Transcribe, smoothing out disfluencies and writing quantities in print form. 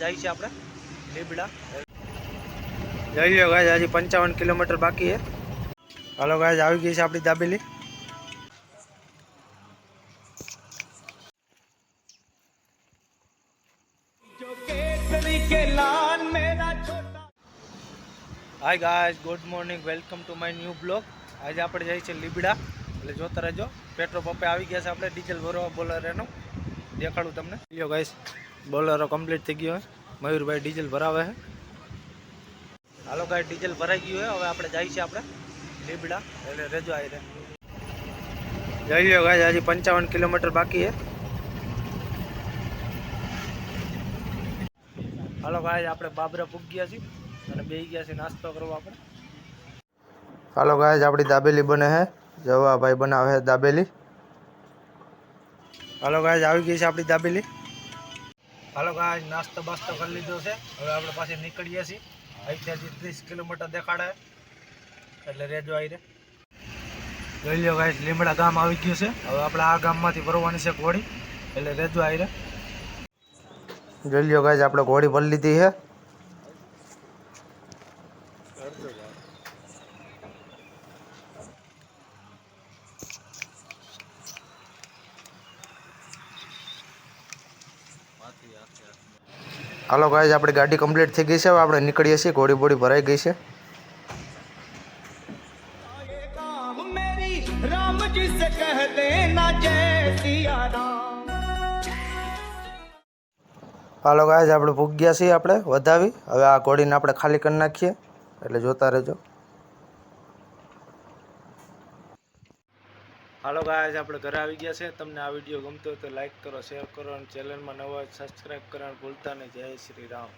જાય છે આપણે લીબડા. જઈ લો ગાઈસ, હજી 55 કિલોમીટર બાકી છે. હાલો ગાઈસ, આવી ગઈ છે આપણી dabeli. Hi guys, good morning, welcome to my new blog. આજે આપણે જઈએ છીએ લીબડા, એટલે જોતા રહેજો. પેટ્રોલ પંપે આવી ગયા છે આપણે ડીઝલ ભરવા બોલેરોનો. દેખાડું તમને. લ્યો ગાઈસ, બોલેરો કમ્પ્લીટ થઈ ગયો છે. મયુરભાઈ ડીઝલ ભરાવે છે. હાલો ગાઈસ, ડીઝલ ભરાઈ ગયું છે. હવે આપણે જઈએ છીએ આપણે લીબડા, એટલે રેજો આવી રહે. જઈ લ્યો ગાઈસ, હજી 55 કિલોમીટર બાકી છે. હાલો ગાઈસ, આપણે બાબરા પૂગી ગયા છીએ અને બેસી ગયા છે નાસ્તો કરવા આપણે. હાલો ગાઈસ, આપણી દાબેલી બને છે. જવા ભાઈ બનાવે છે દાબેલી. હાલો ગાઈસ, આવી ગઈ છે આપણી દાબેલી. હાલો ગાઈસ, નાસ્તો બાસ્તો કરી લીધો છે. હવે આપણે પાછી નીકળીએ છીએ. અહીંથી 30 કિલોમીટર દેખાડે, એટલે રેજો આવી રે. જોઈ લો ગાઈસ, લીમડા ગામ આવી ગયું છે. હવે આપણે આ ગામમાંથી ભરવાની છે ઘોડી, એટલે રેજો આવી રે. જોઈ લો ગાઈસ, આપણે ઘોડી ભરી લીધી છે. હાલો ગાઈસ, આપણી ગાડી કમ્પ્લીટ થઈ ગઈ છે. હવે આપણે નીકળીએ છીએ. ઘોડી બોડી ભરાઈ ગઈ છે. હાલો ગાઈસ, આપણે ભૂગ્યા છીએ આપણે વધાવી. હવે આ ઘોડીને આપણે ખાલી કરી નાખીએ, એટલે જોતા રહેજો. હાલો ગાઈસ, આપણે ઘરે આવી ગયા છે. તમને આ વિડીયો ગમતો હોય તો લાઈક કરો, શેર કરો અને ચેનલમાં નવા સબસ્ક્રાઈબ કરવાનું ભૂલતા નહીં. જય શ્રી રામ.